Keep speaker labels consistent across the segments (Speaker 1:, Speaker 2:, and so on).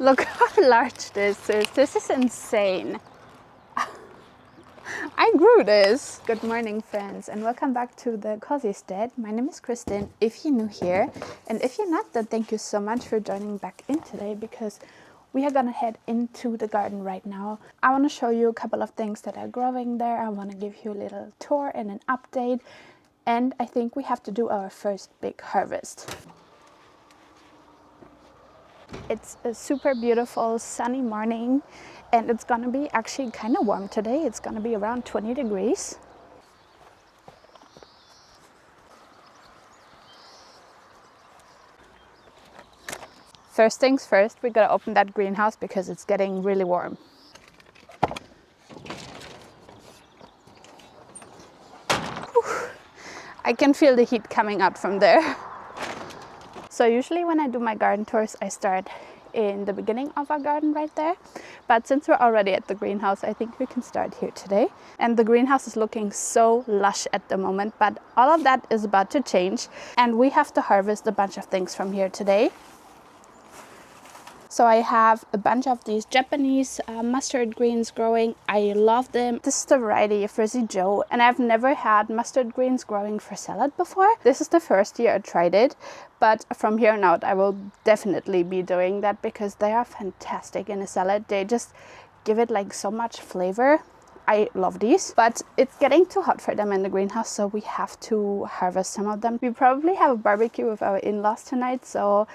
Speaker 1: Look how large this is. This is insane. I grew this. Good morning, friends, and welcome back to the Homestead. My name is Kristen, if you're new here. And if you're not, then thank you so much for joining back in today, because we are gonna head into the garden right now. I want to show you a couple of things that are growing there. I want to give you a little tour and an update. And I think we have to do our first big harvest. It's a super beautiful sunny morning, and it's gonna be actually kind of warm today. It's gonna be around 20 degrees. First things first, we gotta open that greenhouse because it's getting really warm. Whew. I can feel the heat coming out from there. So usually when I do my garden tours, I start in the beginning of our garden right there. But since we're already at the greenhouse, I think we can start here today. And the greenhouse is looking so lush at the moment, but all of that is about to change. And we have to harvest a bunch of things from here today. So I have a bunch of these Japanese mustard greens growing. I love them. This is the variety of Frizzy Joe, and I've never had mustard greens growing for salad before. This is the first year I tried it, but from here on out I will definitely be doing that because they are fantastic in a salad. They just give it like so much flavor. I love these, but it's getting too hot for them in the greenhouse, so we have to harvest some of them. We probably have a barbecue with our in-laws tonight, so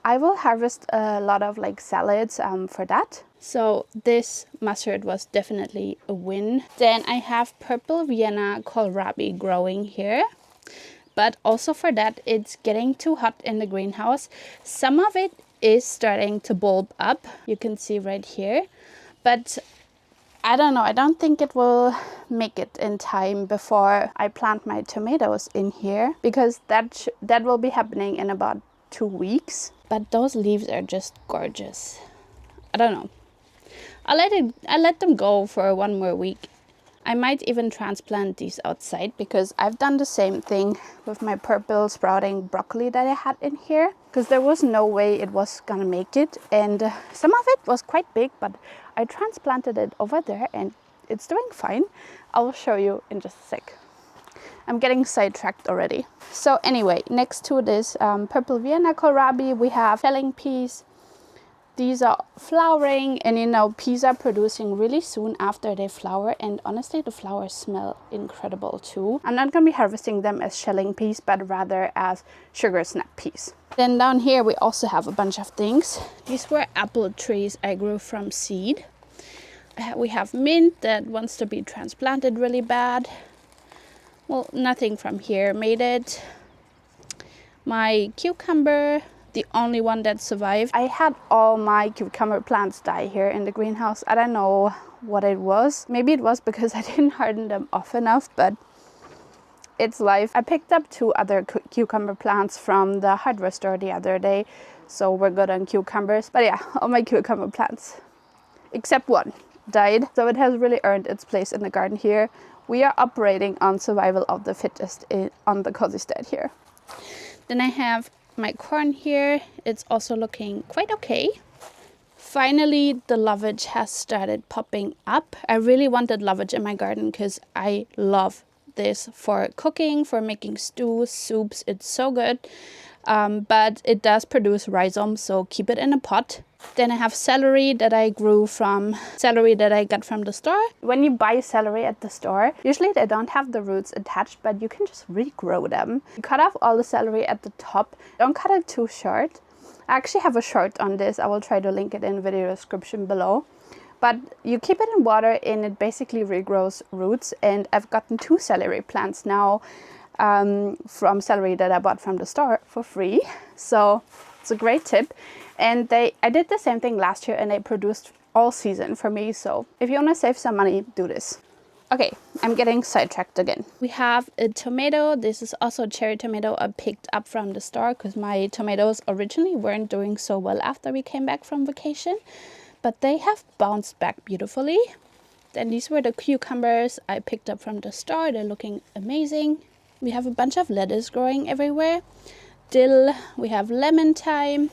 Speaker 1: I will harvest a lot of like salads for that. So this mustard was definitely a win. Then I have purple Vienna kohlrabi growing here. But also for that, it's getting too hot in the greenhouse. Some of it is starting to bulb up. You can see right here. But I don't know. I don't think it will make it in time before I plant my tomatoes in here, because that will be happening in about 2 weeks. But those leaves are just gorgeous. I don't know. I'll let them go for 1 more week. I might even transplant these outside, because I've done the same thing with my purple sprouting broccoli that I had in here, because there was no way it was gonna make it, and some of it was quite big, but I transplanted it over there and it's doing fine. I will show you in just a sec. I'm getting sidetracked already. So anyway, next to this purple Vienna kohlrabi, we have shelling peas. These are flowering, and you know, peas are producing really soon after they flower, and honestly the flowers smell incredible too. I'm not going to be harvesting them as shelling peas, but rather as sugar snap peas. Then down here we also have a bunch of things. These were apple trees I grew from seed. We have mint that wants to be transplanted really bad. Well, nothing from here made it. My cucumber, the only one that survived. I had all my cucumber plants die here in the greenhouse. I don't know what it was. Maybe it was because I didn't harden them off enough, but it's life. I picked up 2 other cucumber plants from the hardware store the other day, so we're good on cucumbers. But yeah, all my cucumber plants, except one, died. So it has really earned its place in the garden here. We are operating on survival of the fittest on the Homestead here. Then I have my corn here. It's also looking quite okay. Finally, the lovage has started popping up. I really wanted lovage in my garden because I love this for cooking, for making stews, soups. It's so good. But it does produce rhizomes, so keep it in a pot. Then I have celery that I got from the store. When you buy celery at the store, usually they don't have the roots attached, but you can just regrow them. You cut off all the celery at the top. Don't cut it too short. I actually have a short on this. I will try to link it in the video description below. But you keep it in water and it basically regrows roots. And I've gotten 2 celery plants now from celery that I bought from the store for free. So it's a great tip. And I did the same thing last year, and they produced all season for me. So if you want to save some money, do this. Okay, I'm getting sidetracked again. We have a tomato. This is also a cherry tomato I picked up from the store, because my tomatoes originally weren't doing so well after we came back from vacation. But they have bounced back beautifully. Then these were the cucumbers I picked up from the store. They're looking amazing. We have a bunch of lettuce growing everywhere. Dill, we have lemon thyme.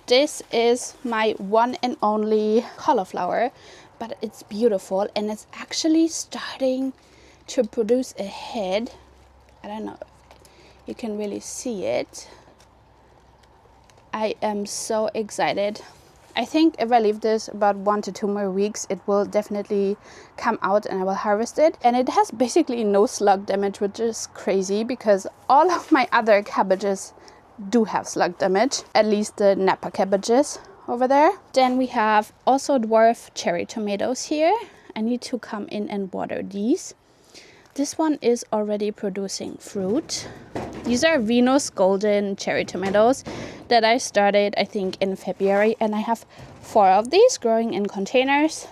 Speaker 1: This is my one and only cauliflower, but it's beautiful and it's actually starting to produce a head. I don't know if you can really see it. I am so excited. I think if I leave this about 1 to 2 more weeks, it will definitely come out and I will harvest it. And it has basically no slug damage, which is crazy because all of my other cabbages do have slug damage, at least the Napa cabbages over there. Then we have also dwarf cherry tomatoes here. I need to come in and water these. This one is already producing fruit. These are Venus Golden cherry tomatoes that I started, I think, in February, and I have 4 of these growing in containers.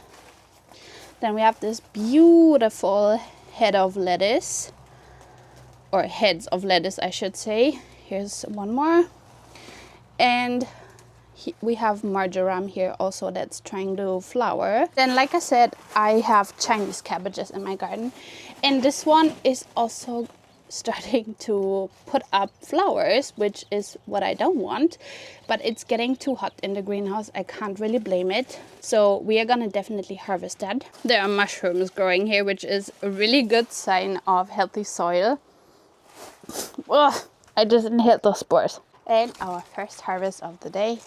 Speaker 1: Then we have this beautiful head of lettuce, or heads of lettuce, I should say. Here's one more. And we have marjoram here also that's trying to flower. Then, like I said, I have Chinese cabbages in my garden, and this one is also starting to put up flowers, which is what I don't want, but it's getting too hot in the greenhouse. I can't really blame it, so we are gonna definitely harvest that. There are mushrooms growing here, which is a really good sign of healthy soil. Ugh, I just inhaled those spores. And our first harvest of the day.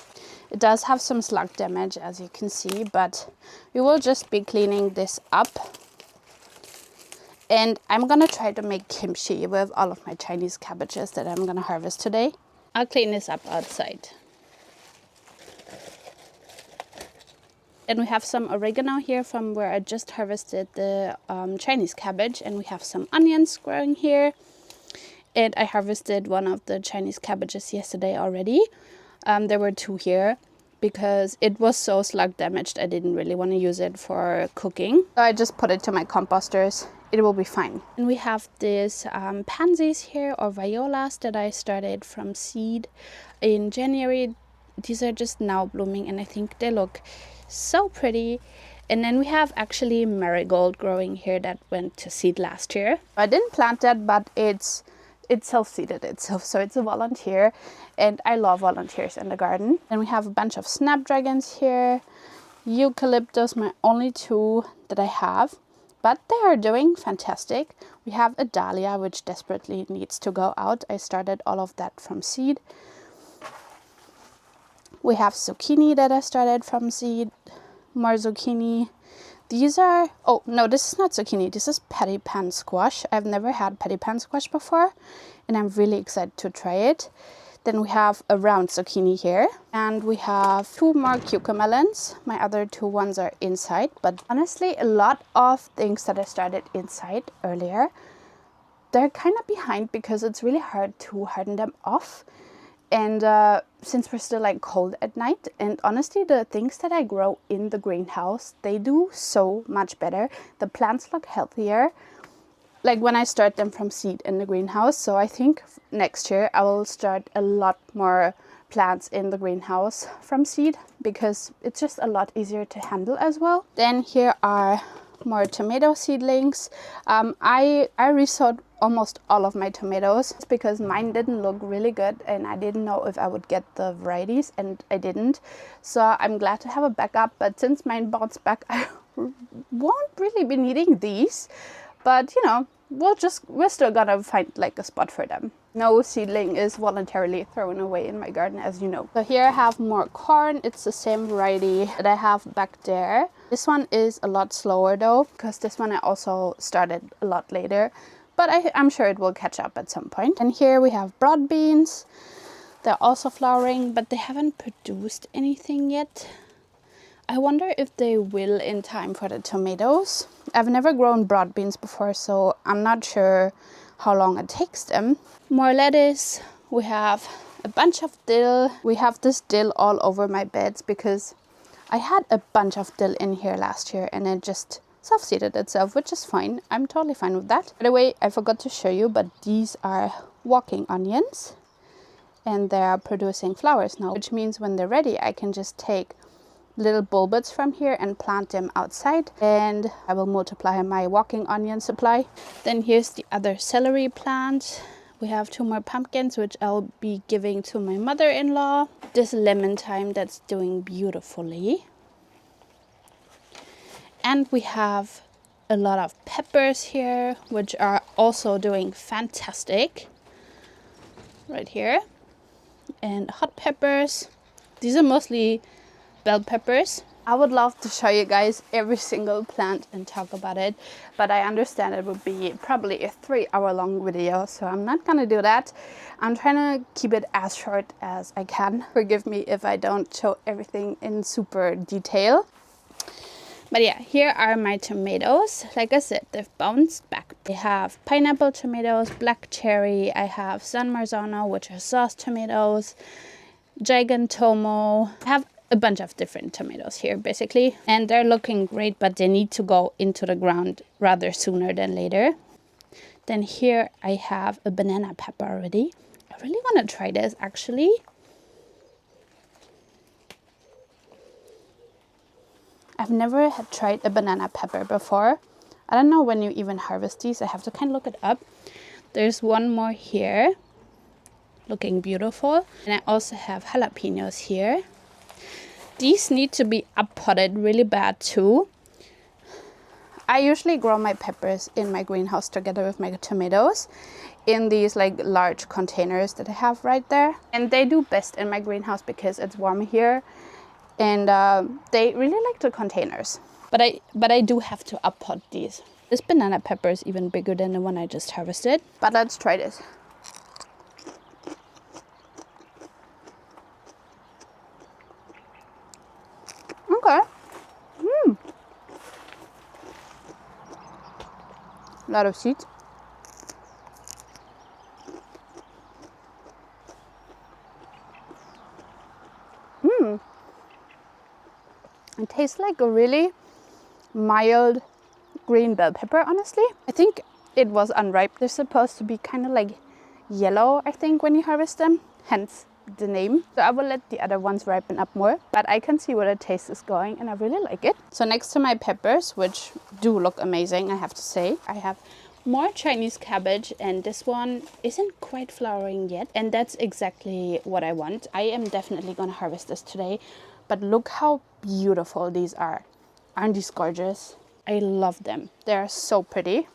Speaker 1: It does have some slug damage, as you can see, but we will just be cleaning this up. And I'm gonna try to make kimchi with all of my Chinese cabbages that I'm gonna harvest today. I'll clean this up outside. And we have some oregano here from where I just harvested the Chinese cabbage, and we have some onions growing here. And I harvested one of the Chinese cabbages yesterday already. There were 2 here because it was so slug damaged. I didn't really want to use it for cooking. So I just put it to my composters. It will be fine. And we have these pansies here, or violas, that I started from seed in January. These are just now blooming and I think they look so pretty. And then we have actually marigold growing here that went to seed last year. I didn't plant that, but it self-seeded itself, so it's a volunteer, and I love volunteers in the garden. And we have a bunch of snapdragons here, eucalyptus, my only 2 that I have, but they are doing fantastic. We have a dahlia, which desperately needs to go out. I started all of that from seed. We have zucchini that I started from seed, more zucchini. These are, oh no, this is not zucchini, this is patty pan squash. I've never had patty pan squash before, and I'm really excited to try it. Then we have a round zucchini here, and we have 2 more cucamelons. My other 2 ones are inside, but honestly, a lot of things that I started inside earlier, they're kind of behind because it's really hard to harden them off. And since we're still like cold at night, and honestly, the things that I grow in the greenhouse, they do so much better. The plants look healthier, like when I start them from seed in the greenhouse. So I think next year I will start a lot more plants in the greenhouse from seed because it's just a lot easier to handle as well. Then here are more tomato seedlings. I resowed almost all of my tomatoes because mine didn't look really good and I didn't know if I would get the varieties, and I didn't. So I'm glad to have a backup, but since mine bounced back, I won't really be needing these. But you know, we're still gonna find like a spot for them. No seedling is voluntarily thrown away in my garden, as you know. So here I have more corn. It's the same variety that I have back there. This one is a lot slower though, because this one I also started a lot later. But I'm sure it will catch up at some point. And here we have broad beans. They're also flowering, but they haven't produced anything yet. I wonder if they will in time for the tomatoes. I've never grown broad beans before, so I'm not sure how long it takes them. More lettuce. We have a bunch of dill. We have this dill all over my beds because I had a bunch of dill in here last year and it just self-seeded itself, which is fine. I'm totally fine with that. By the way, I forgot to show you, but these are walking onions and they are producing flowers now, which means when they're ready, I can just take little bulbs from here and plant them outside, and I will multiply my walking onion supply. Then here's the other celery plant. We have 2 more pumpkins, which I'll be giving to my mother-in-law. this lemon thyme that's doing beautifully. And we have a lot of peppers here, which are also doing fantastic. Right here. And hot peppers. These are mostly bell peppers. I would love to show you guys every single plant and talk about it, but I understand it would be probably a 3-hour long video, so I'm not gonna do that. I'm trying to keep it as short as I can. Forgive me if I don't show everything in super detail. But yeah, here are my tomatoes. Like I said, they've bounced back. I have pineapple tomatoes, black cherry. I have San Marzano, which are sauce tomatoes, Gigantomo. I have a bunch of different tomatoes here, basically. And they're looking great, but they need to go into the ground rather sooner than later. Then here I have a banana pepper already. I really want to try this, actually. I've never had tried a banana pepper before. I don't know when you even harvest these. I have to kind of look it up. There's one more here, looking beautiful. And I also have jalapenos here. These need to be up-potted really bad too. I usually grow my peppers in my greenhouse together with my tomatoes in these like large containers that I have right there. And they do best in my greenhouse because it's warm here. And they really like the containers. But I do have to up-pot these. This banana pepper is even bigger than the one I just harvested. But let's try this. Okay. A lot of seeds. It tastes like a really mild green bell pepper, honestly. I think it was unripe. They're supposed to be kind of like yellow, I think, when you harvest them, hence the name. So I will let the other ones ripen up more, but I can see where the taste is going and I really like it. So next to my peppers, which do look amazing, I have to say, I have more Chinese cabbage, and this one isn't quite flowering yet, and that's exactly what I want. I am definitely gonna harvest this today. But look how beautiful these are. Aren't these gorgeous? I love them. They're so pretty.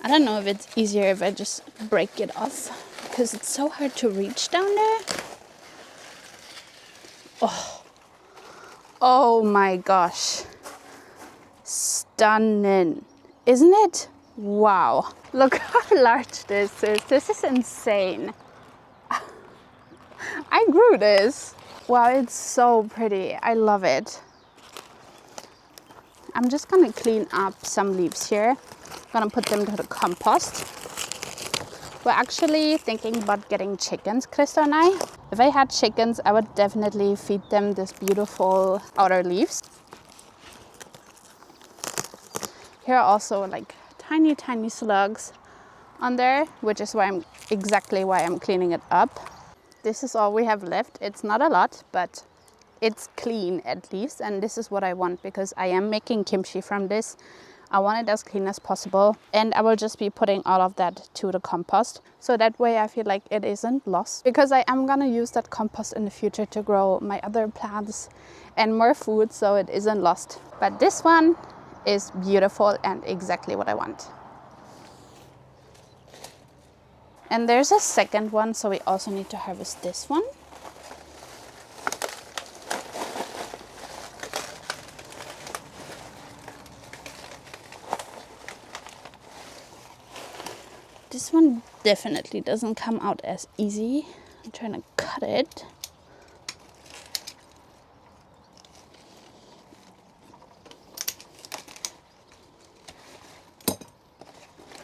Speaker 1: I don't know if it's easier if I just break it off, because it's so hard to reach down there. Oh my gosh. Stunning. Isn't it? Wow. Look how large this is. This is insane. I grew this. Wow, it's so pretty. I love it. I'm just gonna clean up some leaves here. I'm gonna put them to the compost. We're actually thinking about getting chickens, Krista and I. If I had chickens, I would definitely feed them this beautiful outer leaves. Here are also like tiny slugs on there, which is exactly why I'm cleaning it up. This is all we have left. It's not a lot, but it's clean at least, and this is what I want because I am making kimchi from this. I want it as clean as possible, and I will just be putting all of that to the compost, so that way I feel like it isn't lost, because I am gonna use that compost in the future to grow my other plants and more food, so it isn't lost. But this one is beautiful and exactly what I want. And there's a second one, so we also need to harvest this one. This one definitely doesn't come out as easy. I'm trying to cut it.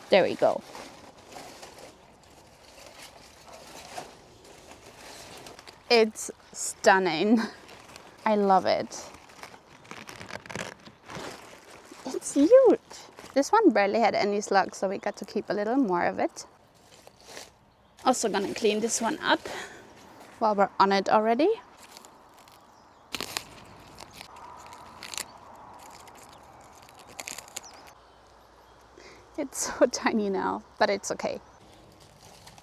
Speaker 1: There we go. It's stunning. I love it. It's huge. This one barely had any slugs, so we got to keep a little more of it. Also gonna clean this one up while we're on it already. It's so tiny now, but it's okay.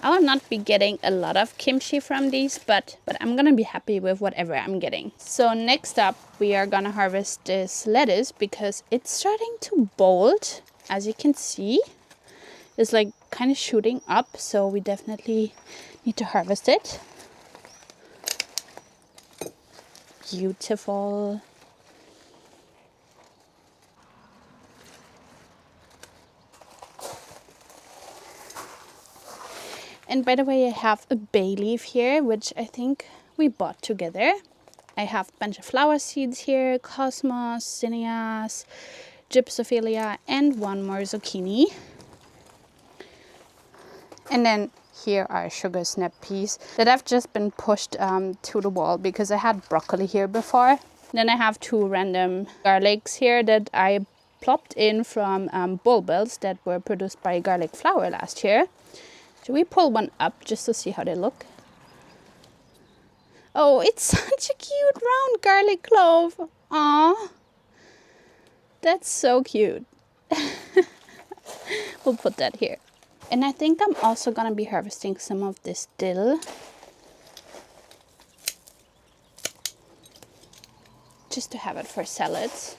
Speaker 1: I will not be getting a lot of kimchi from these, but I'm gonna be happy with whatever I'm getting. So next up, we are gonna harvest this lettuce because it's starting to bolt. As you can see, it's like kind of shooting up, so we definitely need to harvest it. Beautiful. And by the way, I have a bay leaf here, which I think we bought together. I have a bunch of flower seeds here, cosmos, zinnias, gypsophilia, and one more zucchini. And then here are sugar snap peas that have just been pushed to the wall because I had broccoli here before. Then I have 2 random garlics here that I plopped in from bulbils that were produced by garlic flower last year. Should we pull one up just to see how they look? Oh, it's such a cute round garlic clove. Aww. That's so cute. We'll put that here. And I think I'm also gonna be harvesting some of this dill. Just to have it for salads.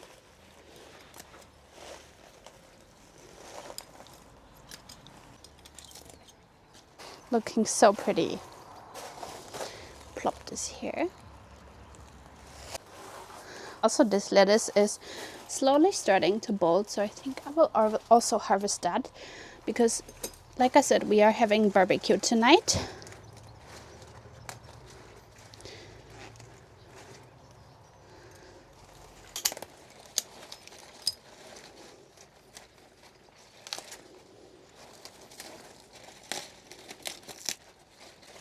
Speaker 1: Looking so pretty. Plop this here. Also, this lettuce is slowly starting to bolt, so I think I will also harvest that because, like I said, we are having barbecue tonight.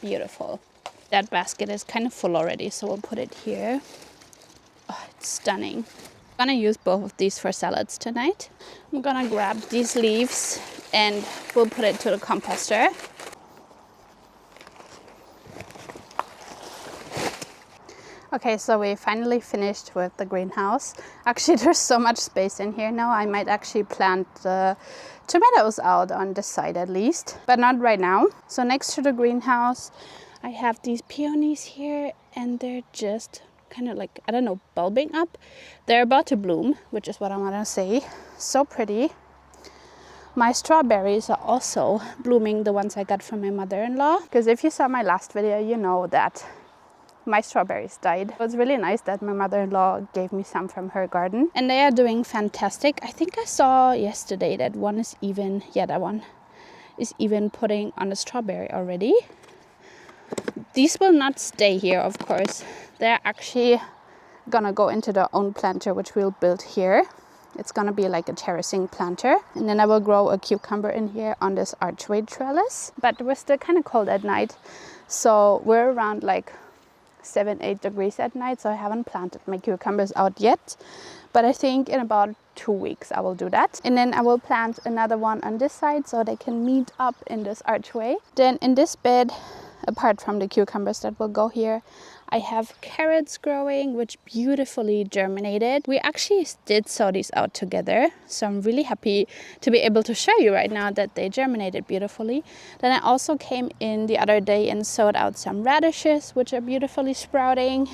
Speaker 1: Beautiful. That basket is kind of full already, so we'll put it here. Oh, it's stunning. I'm gonna use both of these for salads tonight. I'm gonna grab these leaves and we'll put it to the composter. Okay, so we finally finished with the greenhouse. Actually, there's so much space in here now. I might actually plant the tomatoes out on this side at least, but not right now. So next to the greenhouse, I have these peonies here and they're just kind of like, I don't know, bulbing up. They're about to bloom, which is what I want to say. So pretty. My strawberries are also blooming, the ones I got from my mother-in-law. Because if you saw my last video, you know that my strawberries died. It was really nice that my mother-in-law gave me some from her garden. And they are doing fantastic. I think I saw yesterday that one is even, yeah, that one is even putting on a strawberry already. These will not stay here, of course. They're actually gonna go into their own planter, which we'll build here. It's gonna be like a terracing planter. And then I will grow a cucumber in here on this archway trellis. But we're still kind of cold at night. So we're around like 7-8 degrees at night, so I haven't planted my cucumbers out yet, but I think in about 2 weeks I will do that. And then I will plant another one on this side so they can meet up in this archway. Then in this bed, apart from the cucumbers that will go here, I have carrots growing, which beautifully germinated. We actually did sow these out together, so I'm really happy to be able to show you right now that they germinated beautifully. Then I also came in the other day and sowed out some radishes, which are beautifully sprouting.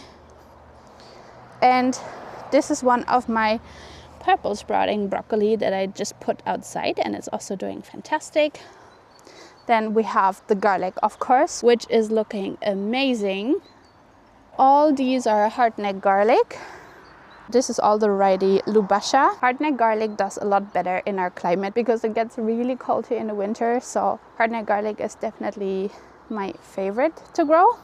Speaker 1: And this is one of my purple sprouting broccoli that I just put outside, and it's also doing fantastic. Then we have the garlic, of course, which is looking amazing. All these are hardneck garlic. This is all the variety Lubasha. Hardneck garlic does a lot better in our climate because it gets really cold here in the winter. So hardneck garlic is definitely my favorite to grow.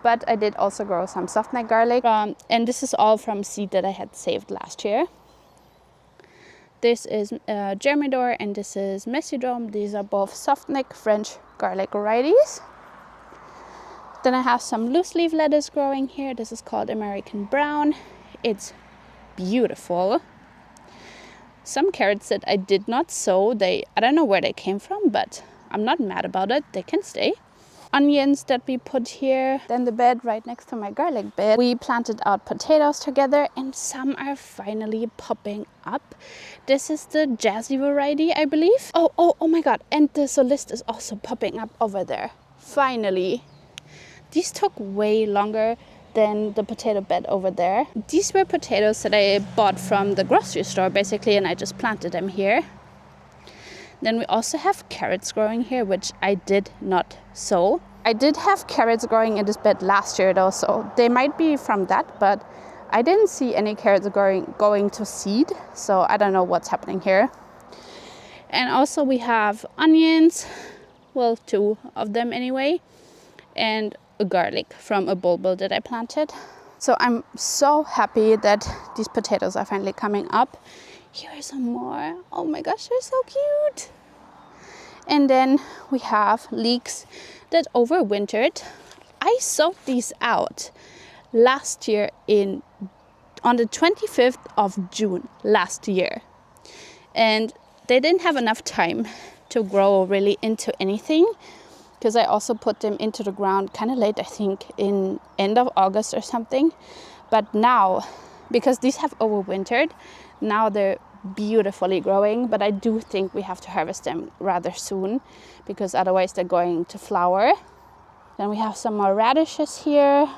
Speaker 1: But I did also grow some softneck garlic. And this is all from seed that I had saved last year. This is Germidor and this is Messidrome. These are both softneck French garlic varieties. Then I have some loose leaf lettuce growing here. This is called American Brown. It's beautiful. Some carrots that I did not sow, I don't know where they came from, but I'm not mad about it. They can stay. onions that we put here. Then the bed right next to my garlic bed. We planted out potatoes together and some are finally popping up. This is the Jazzy variety, I believe. Oh my god. And the Solist is also popping up over there. Finally. These took way longer than the potato bed over there. These were potatoes that I bought from the grocery store basically, and I just planted them here. Then we also have carrots growing here, which I did not sow. I did have carrots growing in this bed last year though, so they might be from that, but I didn't see any carrots going to seed, so I don't know what's happening here. And also we have onions, well, 2 of them anyway, and a garlic from a bulb that I planted. So I'm so happy that these potatoes are finally coming up. Here are some more. Oh my gosh, they're so cute. And then we have leeks that overwintered. I sowed these out last year on the 25th of June last year. And they didn't have enough time to grow really into anything, because I also put them into the ground kind of late, I think in end of August or something. But now, because these have overwintered, now they're beautifully growing, but I do think we have to harvest them rather soon because otherwise they're going to flower. Then we have some more radishes here,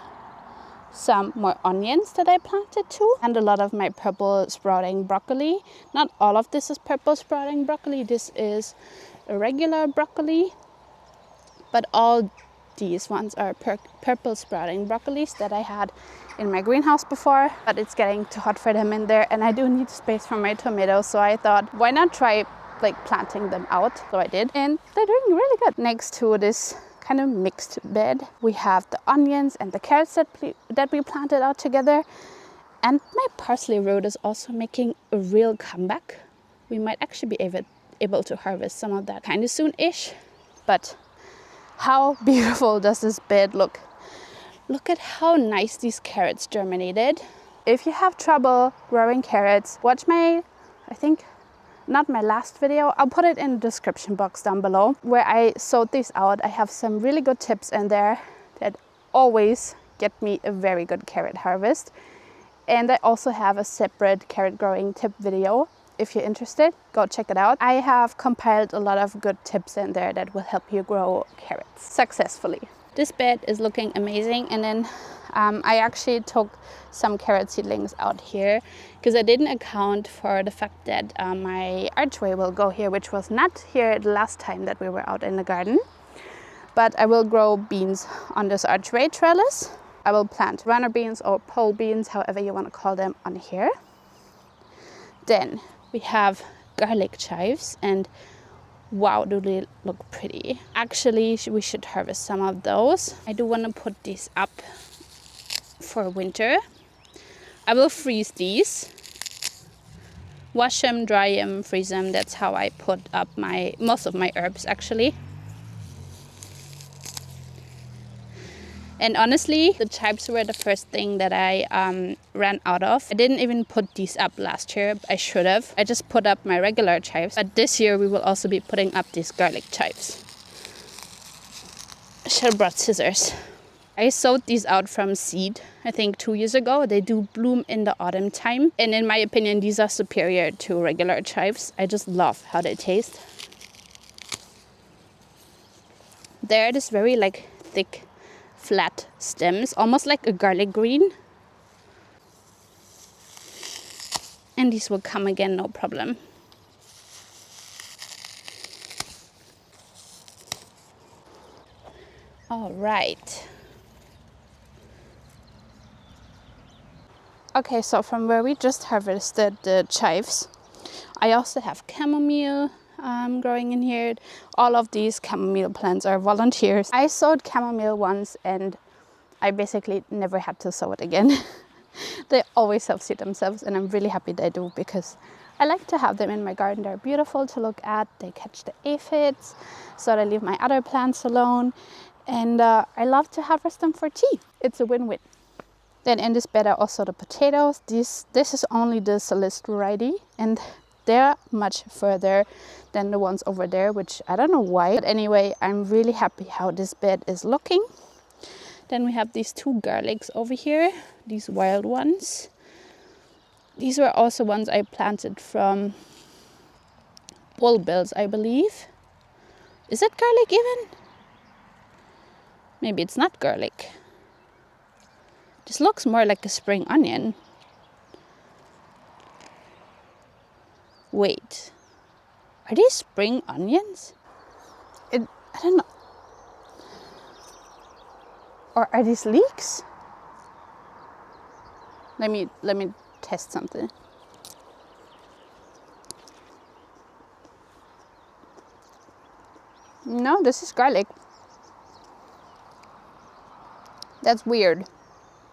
Speaker 1: some more onions that I planted too, and a lot of my purple sprouting broccoli. Not all of this is purple sprouting broccoli, this is a regular broccoli, but all these ones are purple sprouting broccolis that I had in my greenhouse before, but it's getting too hot for them in there and I do need space for my tomatoes, so I thought why not try like planting them out. So I did, and they're doing really good. Next to this kind of mixed bed, we have the onions and the carrots that we planted out together, and my parsley root is also making a real comeback. We might actually be able to harvest some of that kind of soon-ish. But how beautiful does this bed look? Look at how nice these carrots germinated. If you have trouble growing carrots, watch my, I think, not my last video, I'll put it in the description box down below, where I sowed these out. I have some really good tips in there that always get me a very good carrot harvest. And I also have a separate carrot growing tip video. If you're interested, go check it out. I have compiled a lot of good tips in there that will help you grow carrots successfully. This bed is looking amazing, and then I actually took some carrot seedlings out here because I didn't account for the fact that my archway will go here, which was not here the last time that we were out in the garden. But I will grow beans on this archway trellis. I will plant runner beans or pole beans, however you want to call them, on here. Then we have garlic chives, and wow, do they look pretty. Actually, we should harvest some of those. I do want to put these up for winter. I will freeze these. Wash them, dry them, freeze them. That's how I put up most of my herbs actually. And honestly, the chives were the first thing that I ran out of. I didn't even put these up last year. I should have. I just put up my regular chives. But this year we will also be putting up these garlic chives. I should have brought scissors. I sowed these out from seed, I think 2 years ago. They do bloom in the autumn time. And in my opinion, these are superior to regular chives. I just love how they taste. They're this very like thick, flat stems, almost like a garlic green. And these will come again, no problem. All right. Okay, so from where we just harvested the chives, I also have chamomile growing in here. All of these chamomile plants are volunteers. I sowed chamomile once and I basically never had to sow it again. They always self-seed themselves, and I'm really happy they do because I like to have them in my garden. They're beautiful to look at. They catch the aphids, so I leave my other plants alone. And I love to harvest them for tea. It's a win-win. Then in this bed are also the potatoes. This is only the Solist variety, and They're much further than the ones over there, which I don't know why. But anyway, I'm really happy how this bed is looking. Then we have these 2 garlics over here, these wild ones. These were also ones I planted from bulbils, I believe. Is it garlic even? Maybe it's not garlic. This looks more like a spring onion. Wait, are these spring onions? I don't know. Or are these leeks? Let me test something. No, this is garlic. That's weird.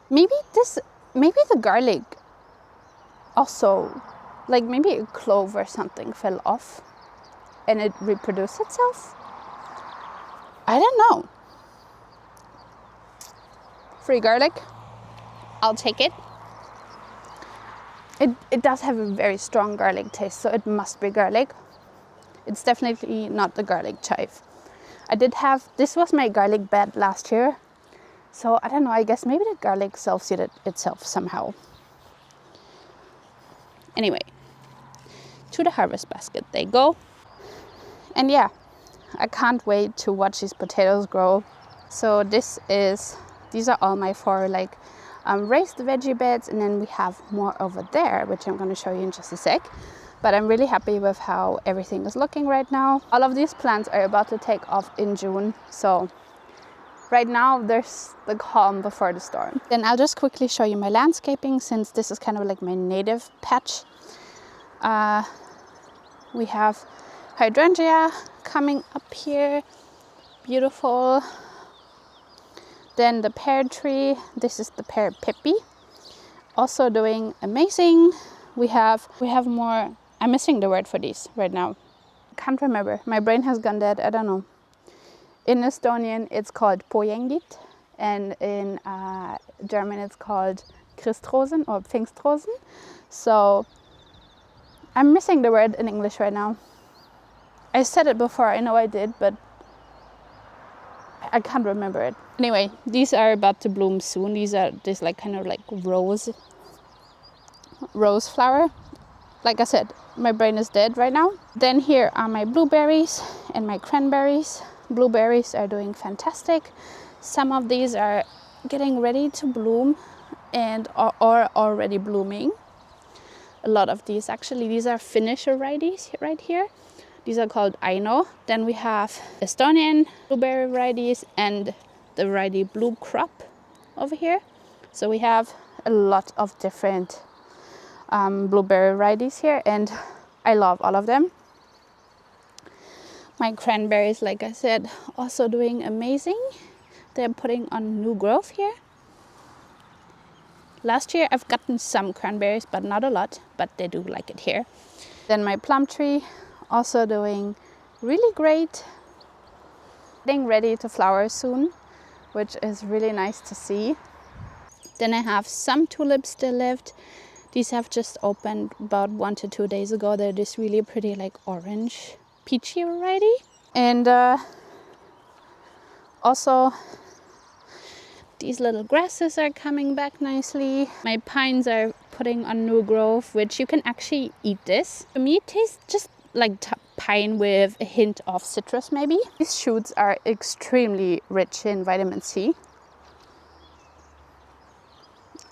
Speaker 1: Maybe the garlic also, like maybe a clove or something fell off and it reproduced itself. I don't know. Free garlic. I'll take it. It does have a very strong garlic taste, so it must be garlic. It's definitely not the garlic chive. This was my garlic bed last year. So I don't know, I guess maybe the garlic self-seeded itself somehow. Anyway, to the harvest basket they go. And yeah, I can't wait to watch these potatoes grow. So these are all my 4 raised veggie beds, and then we have more over there, which I'm going to show you in just a sec. But I'm really happy with how everything is looking right now. All of these plants are about to take off in June, so right now there's the calm before the storm. Then I'll just quickly show you my landscaping, since this is kind of like my native patch. We have hydrangea coming up here, beautiful. Then the pear tree, this is the pear pippi, also doing amazing. We have more, I'm missing the word for these right now. Can't remember, my brain has gone dead, I don't know. In Estonian it's called pojengit, and in German it's called Christrosen or Pfingstrosen. So I'm missing the word in English right now. I said it before, I know I did, but I can't remember it. Anyway, these are about to bloom soon. These are this kind of like rose flower. Like I said, my brain is dead right now. Then here are my blueberries and my cranberries. Blueberries are doing fantastic. Some of these are getting ready to bloom and are already blooming. A lot of these actually, these are Finnish varieties right here. These are called Aino. Then we have Estonian blueberry varieties and the variety Blue Crop over here. So we have a lot of different blueberry varieties here, and I love all of them. My cranberries, like I said, also doing amazing. They're putting on new growth here. Last year I've gotten some cranberries, but not a lot, but they do like it here. Then my plum tree, also doing really great. Getting ready to flower soon, which is really nice to see. Then I have some tulips still left. These have just opened about 1 to 2 days ago. They're this really pretty like orange peachy variety. And also these little grasses are coming back nicely. My pines are putting on new growth, which you can actually eat this. To me it tastes just like pine with a hint of citrus maybe. These shoots are extremely rich in vitamin C.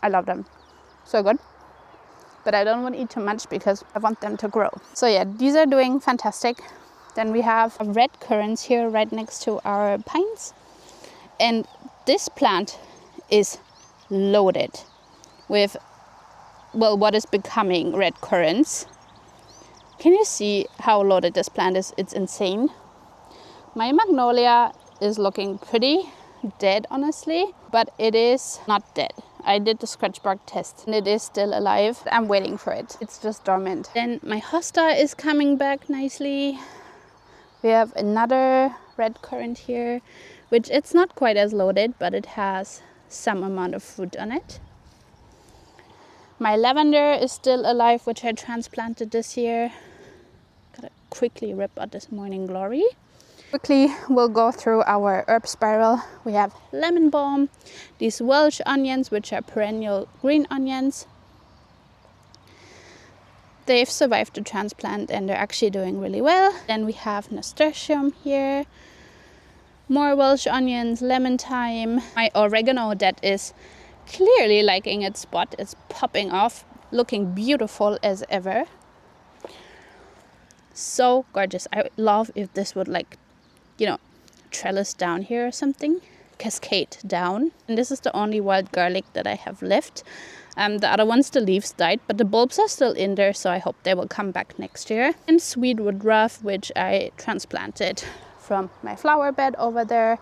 Speaker 1: I love them. So good. But I don't want to eat too much because I want them to grow. So yeah, these are doing fantastic. Then we have red currants here right next to our pines. And this plant is loaded with, well, what is becoming red currants. Can you see how loaded this plant is? It's insane. My magnolia is looking pretty dead, honestly, but it is not dead. I did the scratch bark test and it is still alive. I'm waiting for it. It's just dormant. Then my hosta is coming back nicely. We have another red currant here, which it's not quite as loaded, but it has some amount of fruit on it. My lavender is still alive, which I transplanted this year. quickly rip out this morning glory. Quickly, we'll go through our herb spiral. We have lemon balm, these Welsh onions, which are perennial green onions. They've survived the transplant and they're actually doing really well. Then we have nasturtium here, more Welsh onions, lemon thyme, my oregano that is clearly liking its spot. It's popping off, looking beautiful as ever. So gorgeous. I would love if this would, like, you know, trellis down here or something, cascade down. And this is the only wild garlic that I have left. The other ones, the leaves died, but the bulbs are still in there, so I hope they will come back next year. And sweetwood ruff, which I transplanted from my flower bed over there.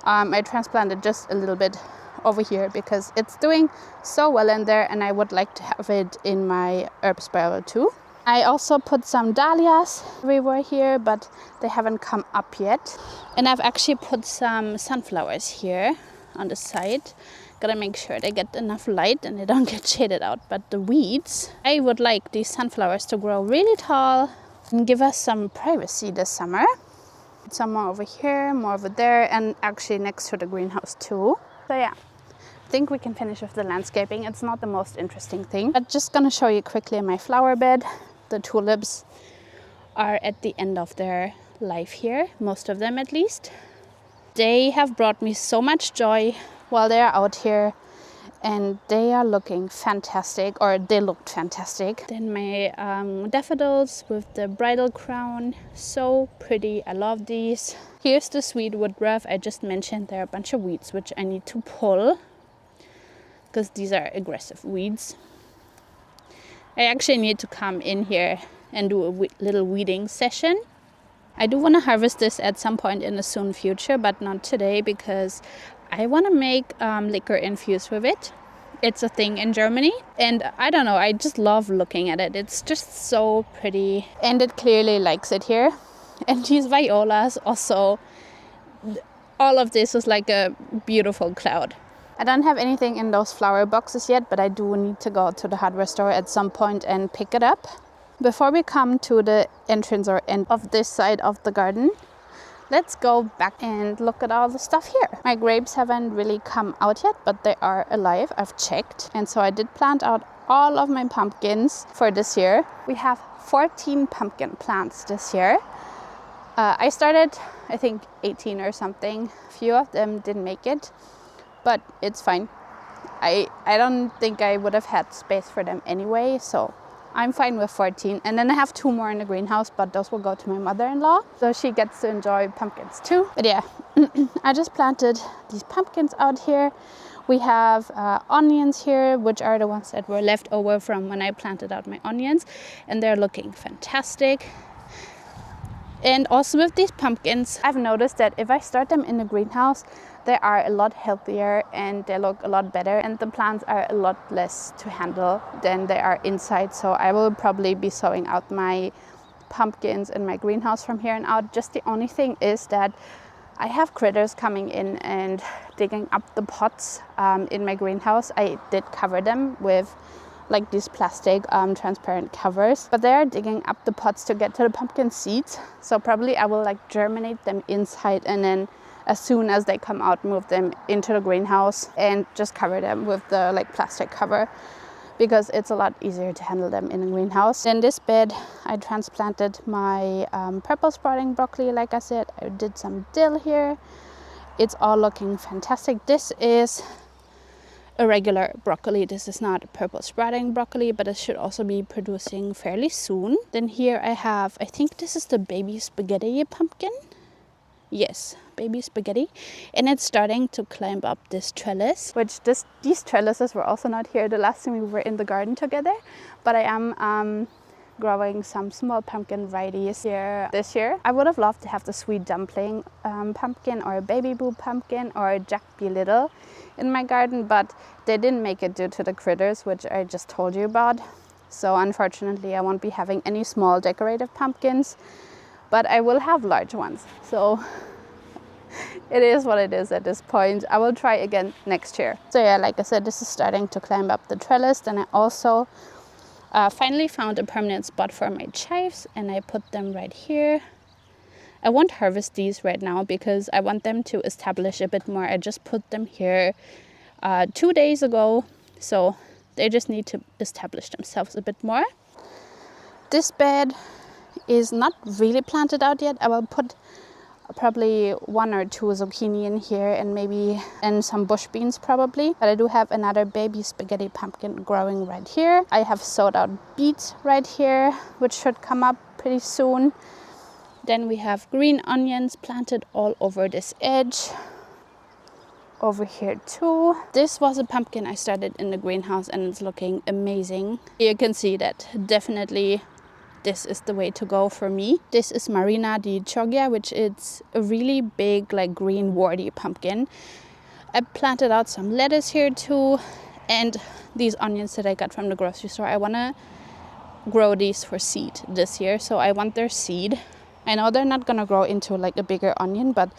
Speaker 1: I transplanted just a little bit over here because it's doing so well in there, and I would like to have it in my herb spiral too. I also put some dahlias everywhere here, but they haven't come up yet. And I've actually put some sunflowers here on the side. Gotta make sure they get enough light and they don't get shaded out. But the weeds, I would like these sunflowers to grow really tall and give us some privacy this summer. Some more over here, more over there, and actually next to the greenhouse too. So yeah, I think we can finish with the landscaping. It's not the most interesting thing, but just gonna show you quickly my flower bed. The tulips are at the end of their life here, most of them at least. They have brought me so much joy while they're out here, and they are looking fantastic, or they looked fantastic. Then my daffodils with the bridal crown, so pretty. I love these. Here's the sweetwood ruff. I just mentioned there are a bunch of weeds which I need to pull because these are aggressive weeds. I actually need to come in here and do a little weeding session. I do want to harvest this at some point in the soon future, but not today because I want to make liquor infused with it. It's a thing in Germany, and I don't know, I just love looking at it. It's just so pretty, and it clearly likes it here. And these violas also, all of this is like a beautiful cloud. I don't have anything in those flower boxes yet, but I do need to go to the hardware store at some point and pick it up. Before we come to the entrance or end of this side of the garden, let's go back and look at all the stuff here. My grapes haven't really come out yet, but they are alive. I've checked. And so I did plant out all of my pumpkins for this year. We have 14 pumpkin plants this year. I started, I think, 18 or something. A few of them didn't make it, but it's fine. I don't think I would have had space for them anyway, so I'm fine with 14. And then I have 2 more in the greenhouse, but those will go to my mother-in-law, so she gets to enjoy pumpkins too. But yeah, I just planted these pumpkins out here. We have onions here, which are the ones that were left over from when I planted out my onions, and they're looking fantastic. And also with these pumpkins, I've noticed that if I start them in the greenhouse, they are a lot healthier and they look a lot better, and the plants are a lot less to handle than they are inside. So I will probably be sowing out my pumpkins in my greenhouse from here on out. Just the only thing is that I have critters coming in and digging up the pots in my greenhouse. I did cover them with like these plastic transparent covers, but they're digging up the pots to get to the pumpkin seeds. So probably I will like germinate them inside, and then as soon as they come out, move them into the greenhouse and just cover them with the like plastic cover, because it's a lot easier to handle them in a greenhouse. In this bed, I transplanted my purple sprouting broccoli. Like I said, I did some dill here. It's all looking fantastic. This is a regular broccoli. This is not a purple sprouting broccoli, but it should also be producing fairly soon. Then here I have, I think this is the baby spaghetti pumpkin. Yes, baby spaghetti. And it's starting to climb up this trellis, which these trellises were also not here the last time we were in the garden together. But I am growing some small pumpkin varieties here this year. I would have loved to have the sweet dumpling pumpkin or a baby boo pumpkin or a Jack Be Little in my garden, but they didn't make it due to the critters, which I just told you about. So unfortunately I won't be having any small decorative pumpkins, but I will have large ones. So it is what it is at this point. I will try again next year. So yeah, like I said, this is starting to climb up the trellis. Then I also Finally found a permanent spot for my chives, and I put them right here. I won't harvest these right now because I want them to establish a bit more. I just put them here 2 days ago, so they just need to establish themselves a bit more. This bed is not really planted out yet. I will put probably 1 or 2 zucchini in here and some bush beans probably. But I do have another baby spaghetti pumpkin growing right here. I have sowed out beets right here, which should come up pretty soon. Then we have green onions planted all over this edge. Over here too. This was a pumpkin I started in the greenhouse and it's looking amazing. You can see that definitely this is the way to go for me. This is Marina di Chogia, which is a really big like green warty pumpkin. I planted out some lettuce here too, and these onions that I got from the grocery store. I want to grow these for seed this year, so I want their seed. I know they're not gonna grow into like a bigger onion, but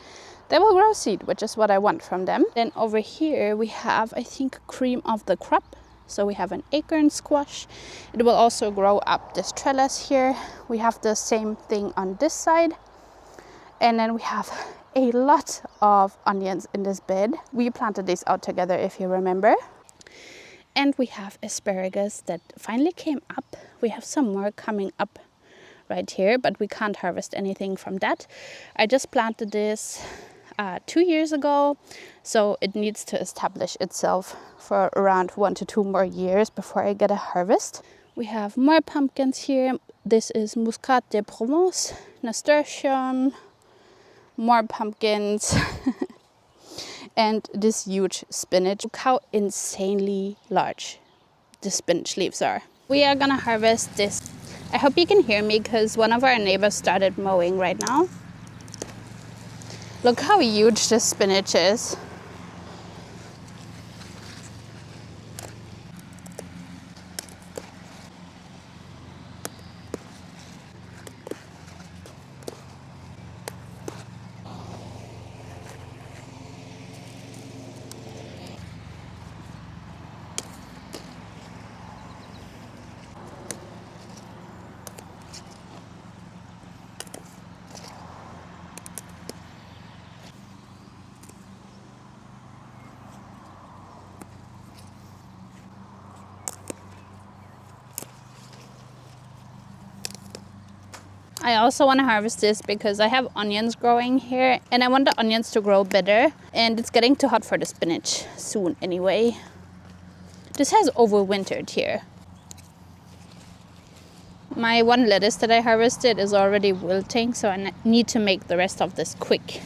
Speaker 1: they will grow seed, which is what I want from them. Then over here we have, I think, cream of the crop. So we have an acorn squash. It will also grow up this trellis here. We have the same thing on this side. And then we have a lot of onions in this bed. We planted these out together, if you remember. And we have asparagus that finally came up. We have some more coming up right here, but we can't harvest anything from that. I just planted this 2 years ago, so it needs to establish itself for around 1 to 2 more years before I get a harvest. We have more pumpkins here. This is Muscat de Provence, nasturtium, more pumpkins, and this huge spinach. Look how insanely large the spinach leaves are. We are gonna harvest this. I hope you can hear me because one of our neighbors started mowing right now. Look how huge this spinach is. I also want to harvest this because I have onions growing here and I want the onions to grow better, and it's getting too hot for the spinach soon anyway. This has overwintered here. My one lettuce that I harvested is already wilting, so I need to make the rest of this quick.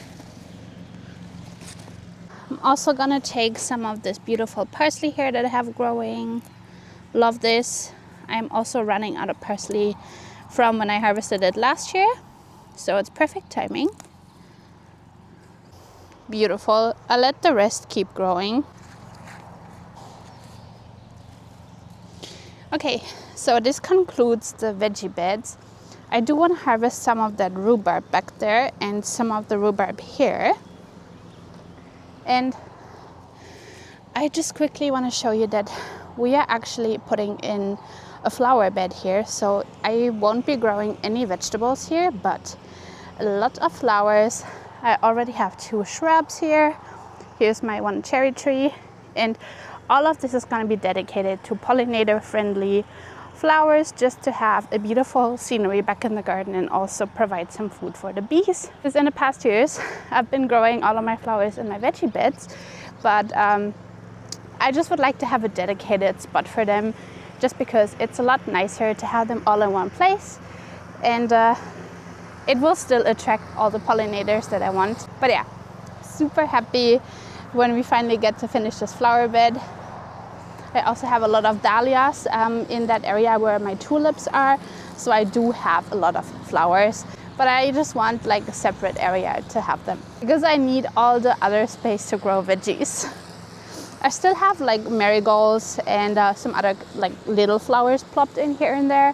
Speaker 1: I'm also gonna take some of this beautiful parsley here that I have growing. Love this. I'm also running out of parsley from when I harvested it last year, so it's perfect timing. Beautiful. I'll let the rest keep growing. Okay, so this concludes the veggie beds. I do want to harvest some of that rhubarb back there and some of the rhubarb here. And I just quickly want to show you that we are actually putting in a flower bed here, so I won't be growing any vegetables here, but a lot of flowers. I already have 2 shrubs here. Here's my 1 cherry tree, and all of this is going to be dedicated to pollinator friendly flowers, just to have a beautiful scenery back in the garden and also provide some food for the bees. Because in the past years I've been growing all of my flowers in my veggie beds, but I just would like to have a dedicated spot for them, just because it's a lot nicer to have them all in one place, and it will still attract all the pollinators that I want. But yeah, super happy when we finally get to finish this flower bed. I also have a lot of dahlias in that area where my tulips are, so I do have a lot of flowers, but I just want like a separate area to have them because I need all the other space to grow veggies. I still have like marigolds and some other like little flowers plopped in here and there.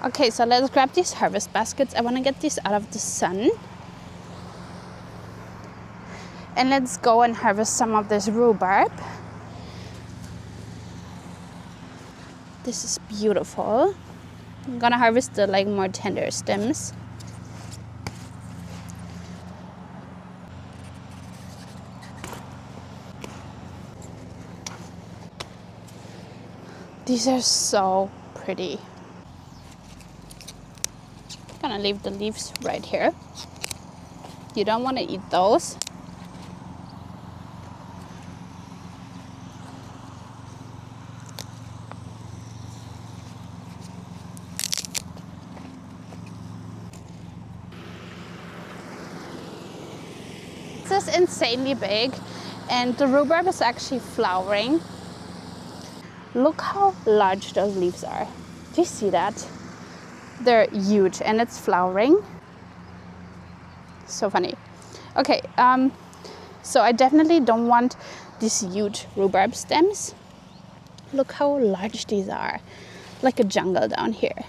Speaker 1: Okay, so let's grab these harvest baskets. I want to get these out of the sun. And let's go and harvest some of this rhubarb. This is beautiful. I'm gonna harvest the like more tender stems. These are so pretty. Gonna leave the leaves right here. You don't want to eat those. This is insanely big, and the rhubarb is actually flowering. Look how large those leaves are. Do you see that? They're huge, and it's flowering. So funny. Okay, so I definitely don't want these huge rhubarb stems. Look how large these are, like a jungle down here.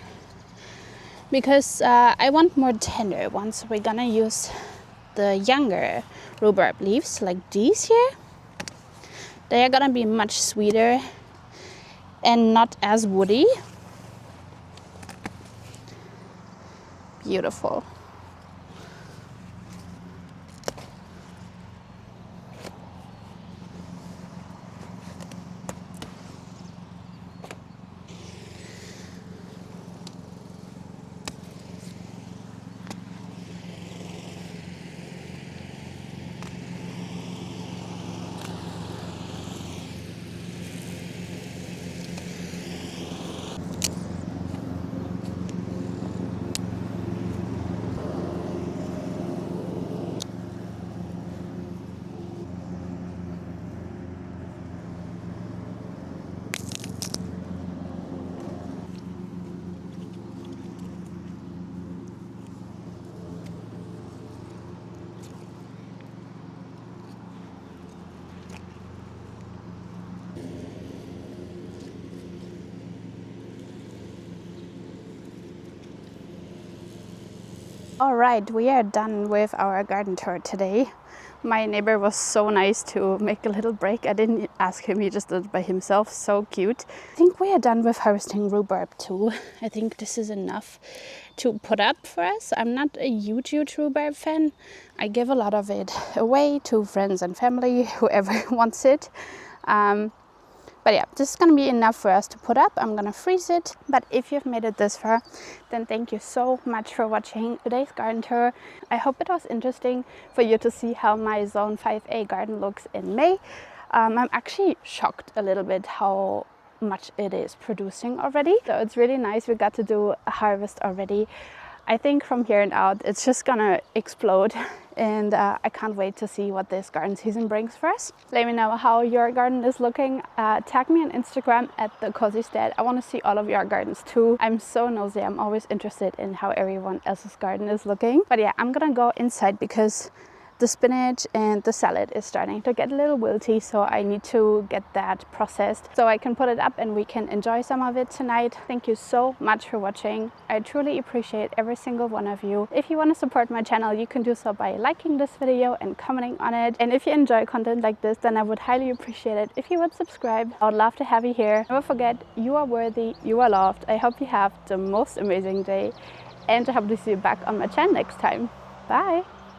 Speaker 1: Because I want more tender ones, so we're gonna use the younger rhubarb leaves, like these here. They are gonna be much sweeter and not as woody. Beautiful. All right, we are done with our garden tour today. My neighbor was so nice to make a little break. I didn't ask him, he just did it by himself. So cute. I think we are done with harvesting rhubarb too. I think this is enough to put up for us. I'm not a huge rhubarb fan. I give a lot of it away to friends and family, whoever wants it. But yeah, this is gonna be enough for us to put up. I'm gonna freeze it. But if you've made it this far, then thank you so much for watching today's garden tour. I hope it was interesting for you to see how my Zone 5A garden looks in May. I'm actually shocked a little bit how much it is producing already. So it's really nice we got to do a harvest already. I think from here on out, it's just gonna explode, and I can't wait to see what this garden season brings for us. Let me know how your garden is looking. Tag me on Instagram at the Homestead. I want to see all of your gardens too. I'm so nosy. I'm always interested in how everyone else's garden is looking. But yeah, I'm gonna go inside because the spinach and the salad is starting to get a little wilty, so I need to get that processed so I can put it up and we can enjoy some of it tonight. Thank you so much for watching. I truly appreciate every single one of you. If you want to support my channel, you can do so by liking this video and commenting on it. And if you enjoy content like this, then I would highly appreciate it if you would subscribe. I would love to have you here. Never forget, you are worthy, you are loved. I hope you have the most amazing day, and I hope to see you back on my channel next time. Bye!